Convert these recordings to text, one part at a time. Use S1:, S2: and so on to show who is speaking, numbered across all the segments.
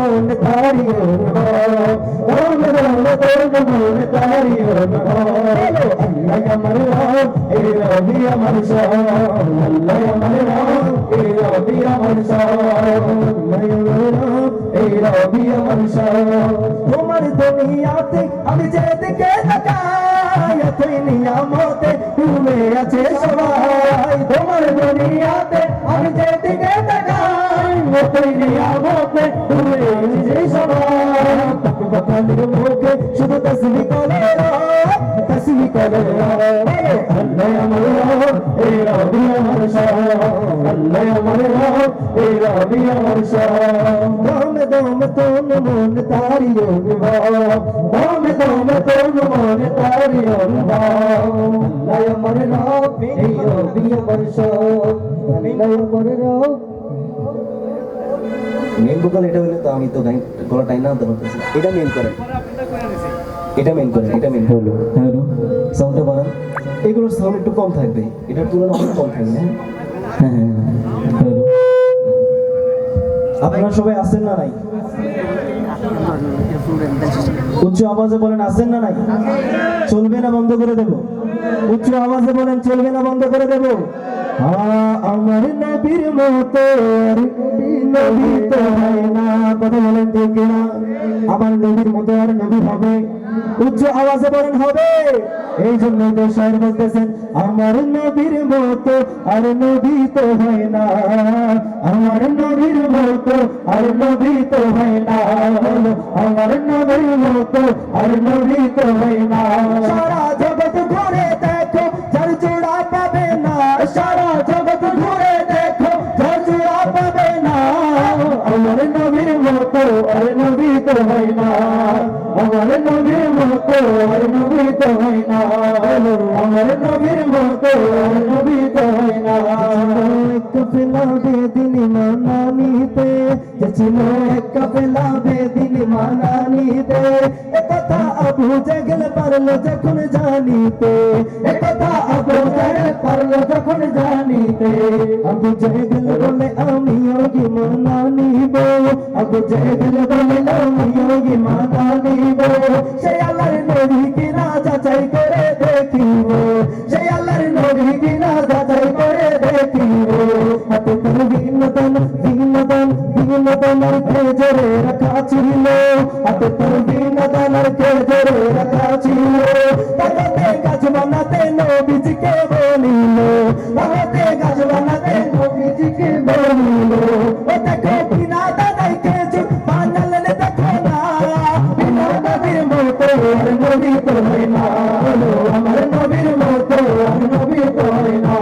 S1: तारियों राम राम मन तारियों अल्लाह अमर राम ए रबी अमर शाह अल्लाह अमर राम ए रबी अमर शाह अल्लाह अमर राम ए रबी अमर शाह তোমার দুনিয়াতে আমি যেদিকে তাকাই তুই নিয়ামতে ডুবে আছে সবাই তোমার দুনিয়াতে আমি যেদিকে তাকাই তুই নিয়ামতে ডুবে আছে সবাই তাকওয়া কালের মুখে শুধু তাসবিহ করে তাসবিহ করে আল্লাহ আমার রাব এ রবি আমার শাহ আল্লাহ আমার রাব এ রবি আমার শাহ দম দম তোন মন তারিও দম দম তোন মন তারিও আল্লাহ আমার রাব এ রবি আমার শাহ আল্লাহ আমার রাব মেন ভোকাল এটা হলে তো আমি তো গলা টাইম না ধরতে এটা মেন করে এটা মেন করে এটা মেন হলো হ্যালো সাউন্ডটা বাড়ান এগুলোর সাউন্ড একটু কম থাকবে এটার তুলনায় অনেক কম থাকবে হ্যাঁ হ্যালো আপনারা সবাই আছেন না নাই উচ্চ আওয়াজে বলেন আছেন না নাই চলবে না বন্ধ করে দেব উচ্চ আওয়াজে বলেন চলবে না বন্ধ করে দেব আমার নবীর মতো নবী তো হয় না কথা বলেন ঠিক না আমার নবীর মতো আর নবী হবে উচ্চ আওয়াজে বলেন হবে এই জন্য তো শায়ের বলতেছেন আমার নবীর মতো আর নবী তো হয় না আমার নবীর মতো আর নবী তো হয় না আমার নবীর মতো আর নবী তো হয় না সারা জগৎ ঘুরে দেখো যার জোড়া পাবে না সারা জগৎ ঘুরে দেখো যার জোড়া পাবে না আমার নবীর মতো আর নবী তো হয় না আমার নবীর মতো আর নবী তো হয় না আমার নবীর মতো আর নবী তো হয় না কাফেলা বেদিন মানানিতে ছিল এক কাফেলা বেদিন মানানিতে একথা আবু জাহেল পারলো যখন জানিতে একথা আবু জাহেল পারলো যখন জানিতে আবু জাহেল বলে আমিও কি মানানিব আবু জাহেল বলে আমিও কি মানানিব সে আল্লাহর নবী কি না যাচাই করে দেখিব সে আল্লাহর নবী কি না যাচাই করে দেখিব হাতে তোর বিনোদন আর খেজরে রাখা ছিল হাতে তোর বিনোদন আর খেজরে রাখা ছিল তাতে গাছ বানাতে নবীজিকে বলিল তাতে গাছ বানাতে নবীজিকে বলিল ও দেখো বিনা দাদাই খেজুর বানালেন দেখো না বিনা নবীর মতো আর নবী তো হয় না আমার নবীর মতো আর নবী তো হয় না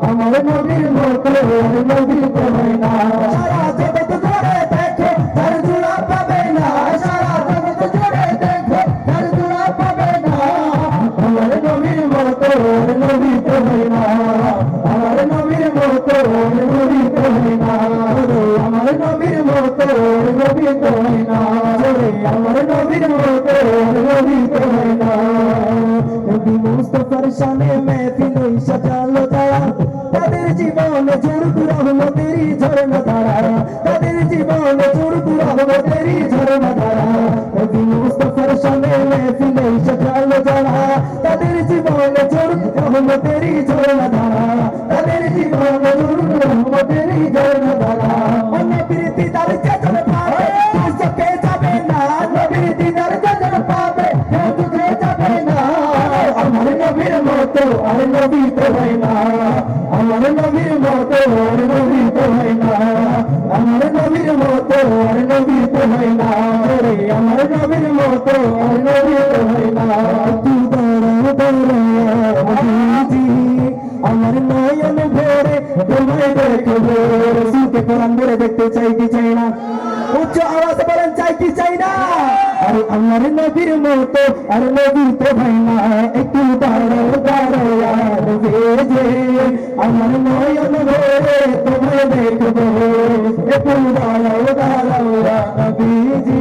S1: আমার নবীর মতো আর নবী তো হয় না সারা জগৎ ধরে দেখো তার জোড়া পাবে না সারা জগৎ ধরে দেখো তার জোড়া পাবে না আমার নবীর মতো আর নবী তো হয় না আমার নবীর মতো আর নবী তো হয় না আমার নবীর মতো আর নবী তো হয় না আমার নবীর মতো আর নবী তো হয় না নবী মুস্তাফার শানে महफिल সাজালো তারা তাদের জীবনে ঝড় রহমতেরই ঝরনা ধারা তাদের জীবনে ঝড় রহমতেরই ঝরনা ধারা নবী মুস্তাফার শানে महफिल সাজালো তারা তাদের জীবনে ঝড় রহমতেরই ঝরনা ধারা তাদের জীবনে ঝড় রহমতেরই ঝরনা ধারা নবীর দিদার যেজন পাবে দুচকে যাবে না নবীর দিদার যেজন পাবে দুচকে যাবে না আমার নবীর মতো আর নবী তো হয় না আমার নবীর মতো আর নবী তো হয় না আমার নবীর মতো আর নবী তো হয় না রে আমার নবীর মতো আর নবী তো হয় না তুই দাঁড়া আমার নয়ন ভরে তোমায় দেখবো রসূলকে কোরআন ধরে দেখতে চাই কি চাই না উচ্চ আওয়াজে বলেন চাই কি চাই না আরে আমার নবীর মতো আর নবী তো হয় না একটু দাঁড়াও ভেজে আমার নয়ন ভরে তোমায় দেখবো একটু দাঁড়াও নবীজি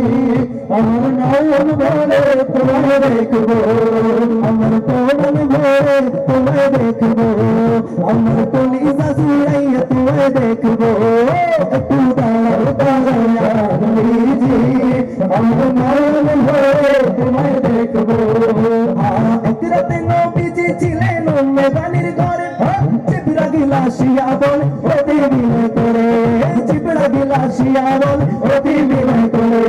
S1: আমার নয়ন ভরে তোমায় দেখবো আমার নয়ন ভরে তোমায় দেখবো আমার কলিজা জুড়াইয়া তোমায় দেখবো একটু দাঁড়াও আমার নয়ন ভরে তোমায় দেখবো। এক রাতে নবীজি ছিলেন মেঘানির ঘরে, চিবড়া গিলাসিয়া বলে অতি বিনয় করে, চিবড়া গিলাসিয়া বলে অতি বিনয় করে।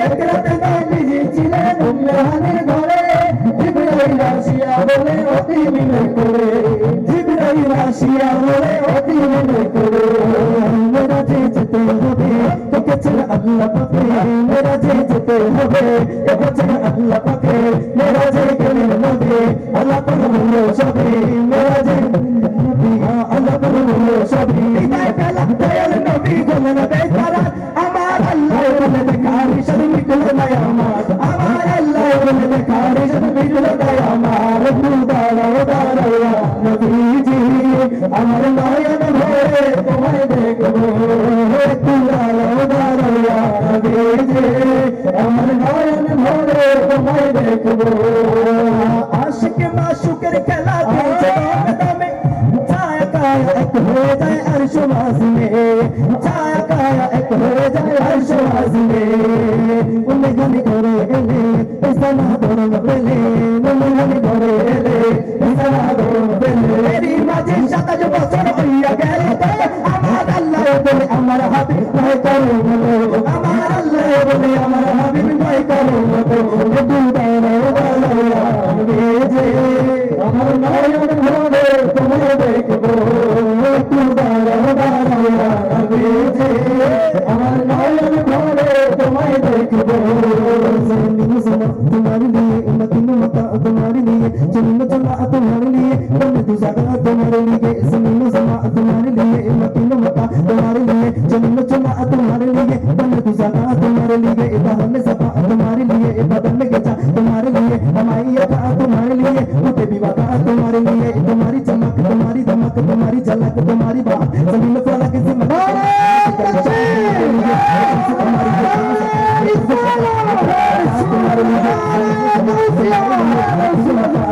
S1: এক রাতে নবীজি ছিলেন মেঘানির ঘরে, চিবড়া গিলাসিয়া বলে অতি বিনয় করে, চিবড়া গিলাসিয়া বলে অতি বিনয় করে। মেরা যে যেতে হবে তোকে ছেড়ে আল্লাহ পাকে, মেরা যে যেতে হবে তোকে ছেড়ে আল্লাহ পাকে, মেরা যে গেলে নবী আল্লাহ পাক হলো সবে, মেরা যে নবী আল্লাহ পাক হলো সবে। হৃদয় পেলা দয়াল নবী গলেন বেকারা, আমার আল্লাহ বলে দেখারি শরমি গুলো নাই আমার, আমার আল্লাহ বলে দেখারি শরমি গুলো নাই আমার। দাঁড়াও দাঁড়াও নবীজি আমার নয়ন ভরে তোমায় দেখবো, দাঁড়াও দাঁড়াও নবীজি আমার নয়ন ভরে তোমায় দেখবো। আশিক মাশুকের খেলা দিয়েছে দামে, ছায়া কায়া এক হয়ে যায় আরশ ওয়াজিমে, ছায়া কায়া এক হয়ে যায় আরশ ওয়াজিমে। উম্মেগানি করে এলে ইসলাম ধর্ম পেলে, উম্মেগানি করে এলে ইসলাম ধর্ম পেলে। এরই মাঝে 27 বছর হইয়া গেল, আমার আল্লাহ বলে আমার হাবিব ভয় করো বলো, আমার আল্লাহ বলে আমার হাবিব ভয় করো বলো। আমার নয়ন ভরে তোমায় দেখবো, দাঁড়াও দাঁড়াও নবীজি আমার নয়ন ভরে তোমায় দেখবো। तुम्हारे लिए उम्मती उम्मता तुम्हारे लिए, जन्नत जन्नत तुम्हारे लिए, बंदे तू ज़्यादा तुम्हारे लिए, ज़मीन ज़मा तुम्हारे लिए, उम्मती उम्मता तुम्हारे लिए, जन्नत जन्नत तुम्हारे लिए, बंदे तू ज़्यादा तुम्हारे लिए। इबादत में सफा तुम्हारे लिए, इबादत में गजा तुम्हारे लिए, हमारी अता तुम्हारे लिए, उठे भी वादा तुम्हारे लिए। तुम्हारी चमक तुम्हारी धमक तुम्हारी झलक तुम्हारी बात, ज़मीन फलक ज़िम्मेदार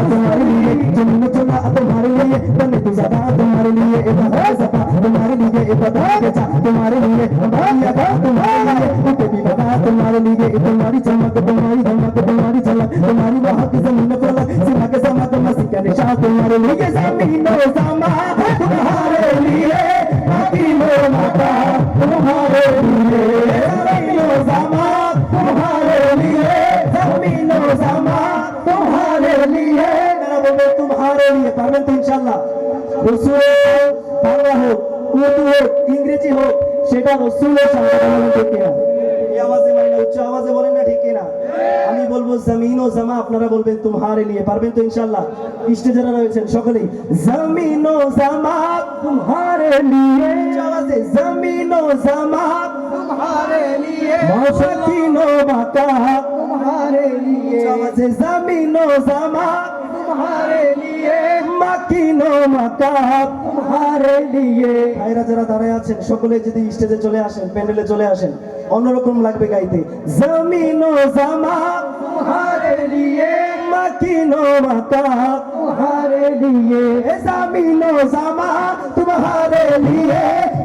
S1: तुम्हारे लिए, जन्नत जन्नत तुम्हारे लिए, बंदे तू ज़्यादा तुम्हारे लिए, इबादत सफा तुम्हारे लिए, इबादत गजा तुम्हारे लिए, हमारी अता तुम्हारे लिए, उठे भी वादा तुम्हारे लिए। तुम्हारी चमक तुम्हारी धमक तुम्हारी झलक तुम्हारी बात, ज़मीन फलक सिमा के समा मस्ती का निशान तुम्हारे लिए। ज़मीनो समा तुम्हारे लिए, मदीनो मक्का तुम्हारे लिए, ज़मीनो समा तुम्हारे लिए, ज़मीनो समा तुम्हारे लिए। मेरा बोलो तुम्हारे लिए, पारবেন তো ইনশাআল্লাহ। রসূল বাংলা হোক উর্দু হোক ইংরেজি হোক, সেটা রসূলের সাথে বলেন ঠিক কিনা? এই আওয়াজে মানে না, উচ্চ আওয়াজে বলেন না ঠিক কিনা? আমি বলবো জমিন ও জামা, আপনারা বলবেন তোমারে लिए, পারবেন তো ইনশাআল্লাহ? স্টেজে যারা রয়েছেন সকলেই জমিন ও জামা তোমারে लिए, আওয়াজে জমিন ও জামা तुम्हारे लिए, मौसकीनो मक्का तुम्हारे लिए, आवाज़े ज़मीनो ज़मा तुम्हारे लिए, मकीनो मक्का तुम्हारे लिए। ভাইরা যারা দাঁড়ায় আছেন সকলে যদি স্টেজে চলে আসেন, প্যান্ডেলে চলে আসেন, অন্যরকম লাগবে গাইতে। ज़मीनो ज़मा तुम्हारे लिए, मकीनो मक्का तुम्हारे लिए, ज़मीनो ज़मा तुम्हारे लिए,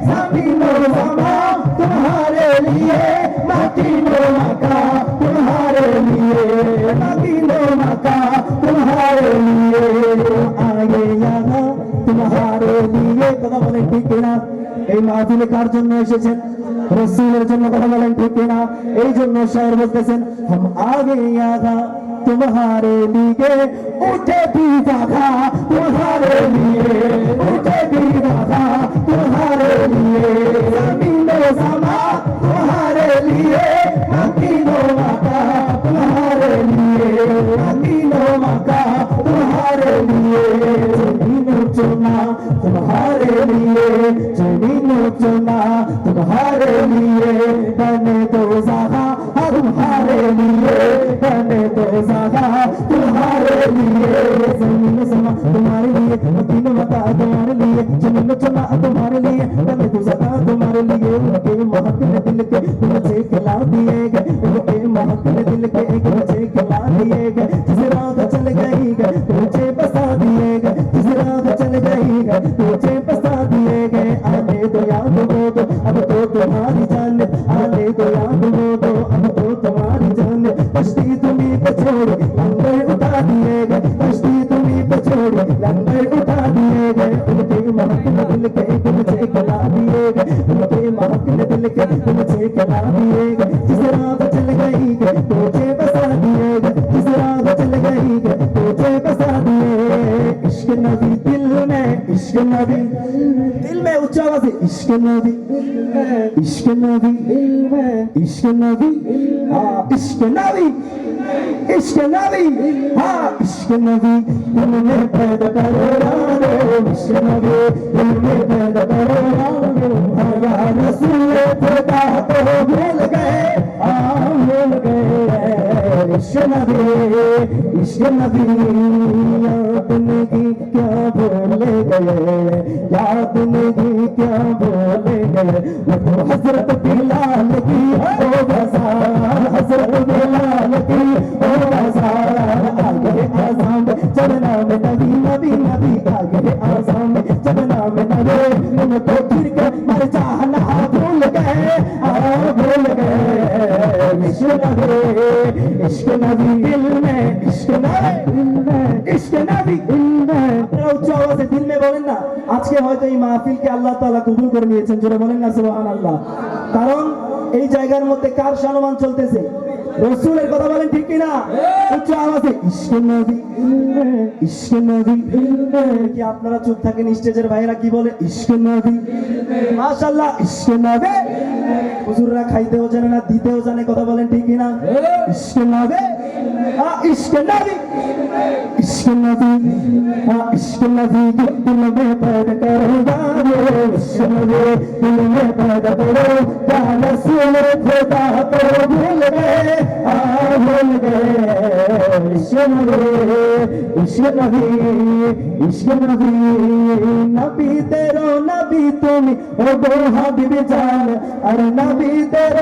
S1: ज़मीनो ज़मा तुम्हारे लिए, मकीनो मक्का तुम्हारे लिए, मकीनो मक्का तुम्हारे लिए। आगे यहाँ तुम्हारे लिए, কথা বলেন ঠিক কিনা? এই মাহফিলে কার জন্য এসেছেন? রসূলের জন্য, কথা বলেন ঠিক কিনা? এই জন্য শায়ের বলতেছেন हम आगे यहाँ तुम्हारे लिए, उठे भी वादा तुम्हारे लिए, उठे भी वादा तुम्हारे लिए, ज़मीनो ज़मा तुम्हारे लिए, मकीनो मक्का तुम्हारे लिए, मकीनो मक्का तुम्हारे लिए। ज़मीनो चुना तुम्हारे लिए, ज़मीनो चुना तुम्हारे लिए, बने दो ज़हा तुम्हारे लिए, बने दो ज़हा तुम्हारे लिए। ज़मीन ज़मा तुम्हारे लिए, मकीनो मक्का तुम्हारे लिए, ज़मीनो चुना तुम्हारे लिए, बने दो ज़हा तुम्हारे लिए। उनके महक दिल के मुझे खिला दिए गए, उनके महक दिल के मुझे खिला दिए गए। जिस राह चल गई गए तुझे बसा दिए गए, जिस राह चल गई गए तुझे बसा दिए गए। आने दो याद वो दो, अब तो तुम्हारी जान, आने दो याद वो दो, अब तो तुम्हारी जान। दिएगा जिस राह पे चल गई तुझे बसा दिएगा जिस राह पे चल गई तुझे बसा दिए इश्क नबी दिल में इश्क नबी दिल में उच्च आवाज से इश्क नबी इश्क नबी इश्क नबी इश्क नबी इश्क नबी हाँ इश्क नबी दिल में पैदा करो इश्क नबी दिल में पैदा करो या रसूल खुदा तो भूल गए इश्क नबी याद नहीं क्या बोले गए याद नहीं क्या बोले गए वो तो हजरत बिलाल की ओ बाजार हजरत बिलाल की ओ बाजार आगे आज़ान जब नाम नबी नबी नबी आगे आज़ान जब नाम नबी उनको फिर कर मर जाना भूल गए इश्क नबी दिल में इश्क नबी আপনারা উচ্চ আওয়াজে দিল মে বলেন না আজকে হয়তো এই মাহফিলকে আল্লাহ তাআলা কবুল করে নিয়েছেন জোরে বলেন না সুবহানাল্লাহ কারণ এই জায়গার মধ্যে কার সম্মান চলতেছে রাসূলের কথা বলেন ঠিক কি না উচ্চ আওয়াজে ইশ্ক নবী কি আপনারা চুপ থাকেন স্টেজের ভাইরা কি বলে ইশ্ক নবী মাশাআল্লাহ ইশ্ক নবী হুজুররা খাইতেও জানে না দিতেও জানে কথা বলেন ঠিক কি না ইশ্ক নবী इश्क नबी इश्क नबी दिल में पैदा करो इश्क नबी दिल में पैदा करो या रसूल खुदा तो भूल गए इश्क नबी नबी तेरो नबी तुम ओ दो हबीब जान अरे नबी तेरो